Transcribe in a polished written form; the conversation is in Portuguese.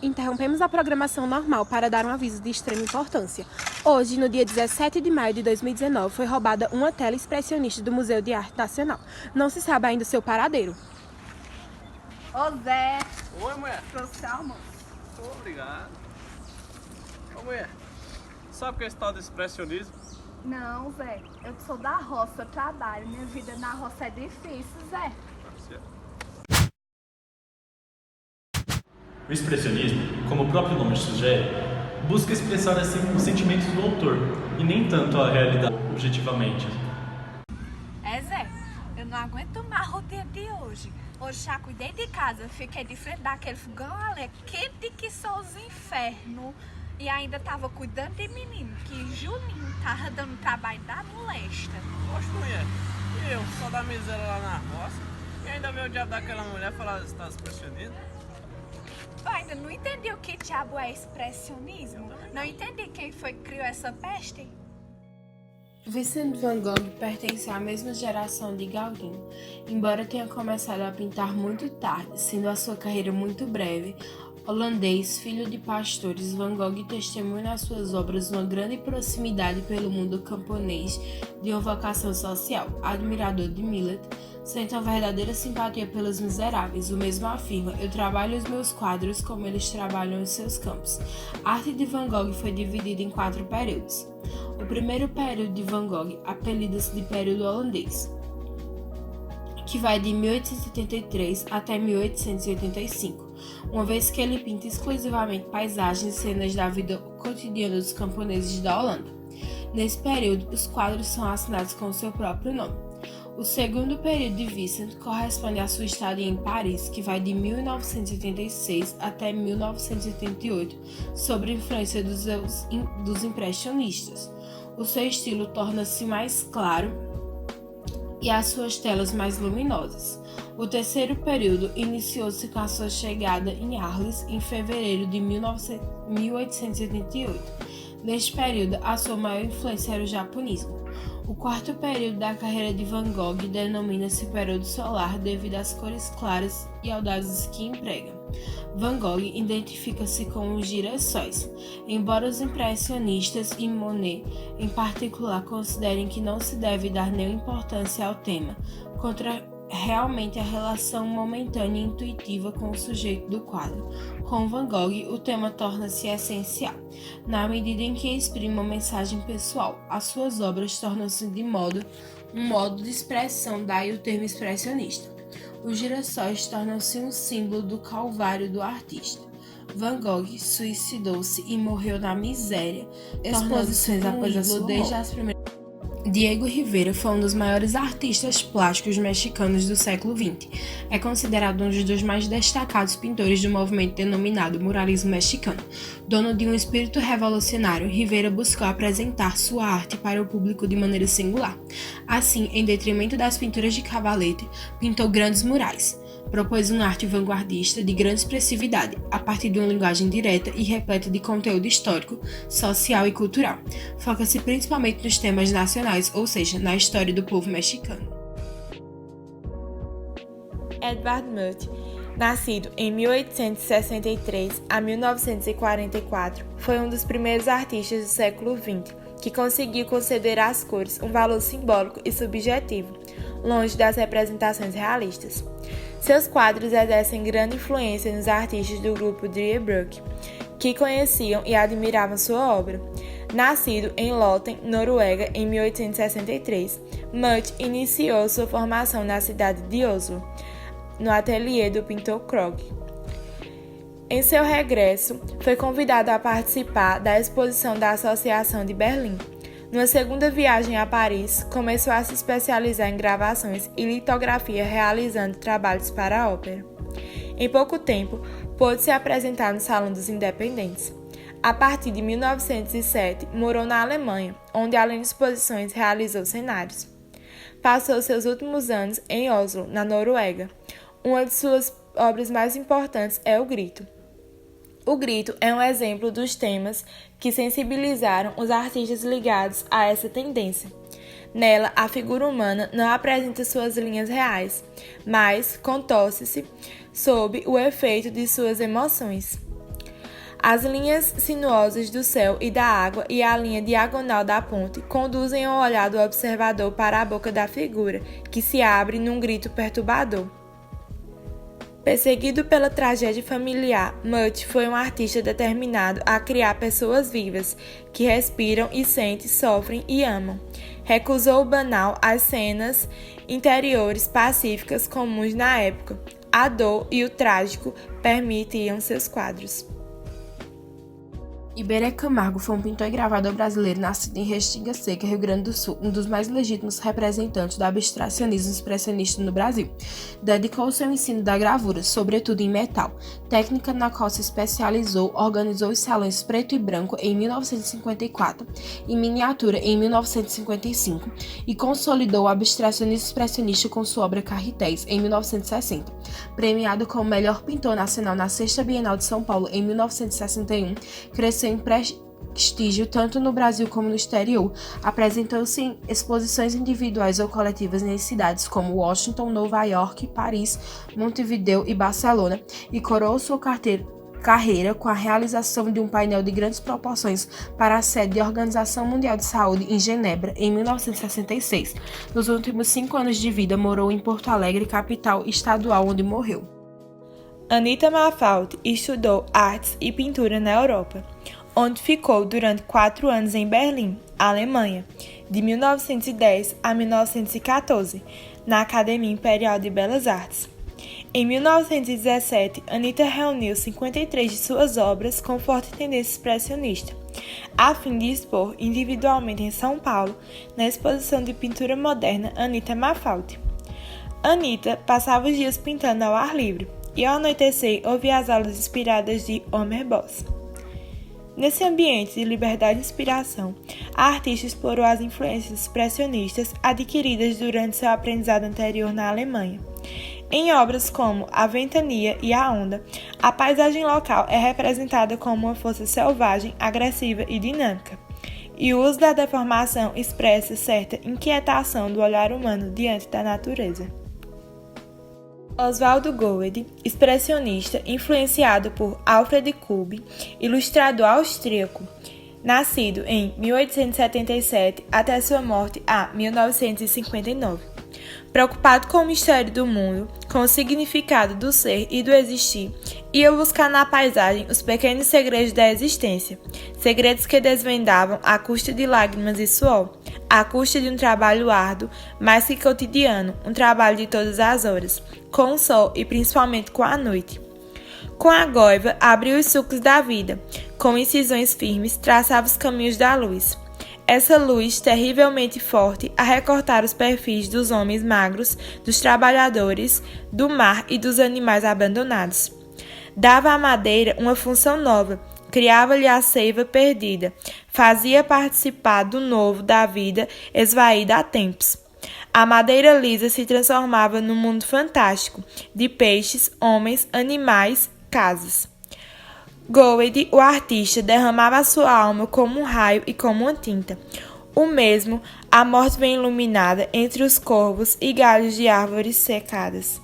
interrompemos a programação normal para dar um aviso de extrema importância. Hoje, no dia 17 de maio de 2019, foi roubada uma tela expressionista do Museu de Arte Nacional. Não se sabe ainda o seu paradeiro. Ô Zé! Oi, mulher. Trouxe almoço. Obrigado. Ô, mulher, sabe o que é esse tal de expressionismo? Não, Zé. Eu sou da roça, eu trabalho. Minha vida na roça é difícil, Zé. O expressionismo, como o próprio nome sugere, busca expressar assim os sentimentos do autor e nem tanto a realidade objetivamente. Zé, eu não aguento mais o dia de hoje. Hoje já cuidei de casa, fiquei de frente daquele fogão ali, quente que só os infernos. E ainda tava cuidando de menino, que Juninho tava dando trabalho da molesta. Poxa, mulher, e eu, só da miséria lá na roça, e ainda veio o diabo daquela mulher falar que está expressionismo? Eu ainda não entendi o que diabo é expressionismo. Não entendi quem foi que criou essa peste. Vincent van Gogh pertence à mesma geração de Gauguin. Embora tenha começado a pintar muito tarde, sendo a sua carreira muito breve, holandês, filho de pastores, Van Gogh testemunha nas suas obras uma grande proximidade pelo mundo camponês de uma vocação social. Admirador de Millet, sente uma verdadeira simpatia pelos miseráveis. O mesmo afirma: eu trabalho os meus quadros como eles trabalham os seus campos. A arte de Van Gogh foi dividida em 4 períodos. O primeiro período de Van Gogh apelida-se de período holandês, que vai de 1873 até 1885, uma vez que ele pinta exclusivamente paisagens e cenas da vida cotidiana dos camponeses da Holanda. Nesse período, os quadros são assinados com o seu próprio nome. O segundo período de Vincent corresponde à sua estadia em Paris, que vai de 1986 até 1988, sob a influência dos impressionistas. O seu estilo torna-se mais claro e as suas telas mais luminosas. O terceiro período iniciou-se com a sua chegada em Arles em fevereiro de 1888. Neste período, a sua maior influência era o japonismo. O quarto período da carreira de Van Gogh denomina-se período solar devido às cores claras e audazes que emprega. Van Gogh identifica-se com os girassóis, embora os impressionistas e Monet, em particular, considerem que não se deve dar nenhuma importância ao tema, contra realmente a relação momentânea e intuitiva com o sujeito do quadro. Com Van Gogh, o tema torna-se essencial, na medida em que exprime uma mensagem pessoal. As suas obras tornam-se um modo de expressão, daí o termo expressionista. Os girassóis tornam-se um símbolo do calvário do artista. Van Gogh suicidou-se e morreu na miséria, exposições após a sua morte. Diego Rivera foi um dos maiores artistas plásticos mexicanos do século XX. É considerado um dos mais destacados pintores do movimento denominado muralismo mexicano. Dono de um espírito revolucionário, Rivera buscou apresentar sua arte para o público de maneira singular. Assim, em detrimento das pinturas de cavalete, pintou grandes murais. Propôs uma arte vanguardista de grande expressividade, a partir de uma linguagem direta e repleta de conteúdo histórico, social e cultural. Foca-se principalmente nos temas nacionais, ou seja, na história do povo mexicano. Edvard Munch, nascido em 1863 a 1944, foi um dos primeiros artistas do século XX que conseguiu conceder às cores um valor simbólico e subjetivo, longe das representações realistas. Seus quadros exercem grande influência nos artistas do grupo Die-Bruck, que conheciam e admiravam sua obra. Nascido em Loten, Noruega, em 1863, Munch iniciou sua formação na cidade de Oslo, no ateliê do pintor Krog. Em seu regresso, foi convidado a participar da exposição da Associação de Berlim. Numa segunda viagem a Paris, começou a se especializar em gravações e litografia, realizando trabalhos para a ópera. Em pouco tempo, pôde se apresentar no Salão dos Independentes. A partir de 1907, morou na Alemanha, onde, além de exposições, realizou cenários. Passou seus últimos anos em Oslo, na Noruega. Uma de suas obras mais importantes é O Grito. O Grito é um exemplo dos temas que sensibilizaram os artistas ligados a essa tendência. Nela, a figura humana não apresenta suas linhas reais, mas contorce-se sob o efeito de suas emoções. As linhas sinuosas do céu e da água e a linha diagonal da ponte conduzem o olhar do observador para a boca da figura, que se abre num grito perturbador. Perseguido pela tragédia familiar, Mutt foi um artista determinado a criar pessoas vivas, que respiram e sentem, sofrem e amam. Recusou o banal às cenas interiores pacíficas comuns na época. A dor e o trágico permitiam seus quadros. Iberê Camargo foi um pintor e gravador brasileiro nascido em Restinga Seca, Rio Grande do Sul, um dos mais legítimos representantes do abstracionismo expressionista no Brasil. Dedicou-se ao ensino da gravura, sobretudo em metal, técnica na qual se especializou, organizou os salões preto e branco em 1954 e miniatura em 1955 e consolidou o abstracionismo expressionista com sua obra Carretéis em 1960. Premiado como melhor pintor nacional na Sexta Bienal de São Paulo em 1961, cresceu em prestígio tanto no Brasil como no exterior. Apresentou-se em exposições individuais ou coletivas em cidades como Washington, Nova York, Paris, Montevideo e Barcelona e coroou sua carreira com a realização de um painel de grandes proporções para a sede da Organização Mundial de Saúde em Genebra, em 1966. Nos últimos 5 anos de vida, morou em Porto Alegre, capital estadual, onde morreu. Anita Malfatti estudou artes e pintura na Europa, onde ficou durante 4 anos em Berlim, Alemanha, de 1910 a 1914, na Academia Imperial de Belas Artes. Em 1917, Anita reuniu 53 de suas obras com forte tendência expressionista, a fim de expor individualmente em São Paulo, na exposição de pintura moderna Anita Malfatti. Anita passava os dias pintando ao ar livre, e ao anoitecer ouvia as aulas inspiradas de Homer Boss. Nesse ambiente de liberdade e inspiração, a artista explorou as influências expressionistas adquiridas durante seu aprendizado anterior na Alemanha. Em obras como A Ventania e A Onda, a paisagem local é representada como uma força selvagem, agressiva e dinâmica, e o uso da deformação expressa certa inquietação do olhar humano diante da natureza. Oswald Goethe, expressionista influenciado por Alfred Kubin, ilustrador austríaco, nascido em 1877 até sua morte em 1959. Preocupado com o mistério do mundo, com o significado do ser e do existir, ia buscar na paisagem os pequenos segredos da existência, segredos que desvendavam à custa de lágrimas e suor, à custa de um trabalho árduo, mais que cotidiano, um trabalho de todas as horas, com o sol e principalmente com a noite. Com a goiva, abriu os sulcos da vida, com incisões firmes, traçava os caminhos da luz. Essa luz, terrivelmente forte, a recortar os perfis dos homens magros, dos trabalhadores, do mar e dos animais abandonados. Dava à madeira uma função nova, criava-lhe a seiva perdida, fazia participar do novo da vida esvaída há tempos. A madeira lisa se transformava num mundo fantástico, de peixes, homens, animais, casas. Goethe, o artista, derramava sua alma como um raio e como uma tinta. O mesmo, a morte vem iluminada entre os corvos e galhos de árvores secadas.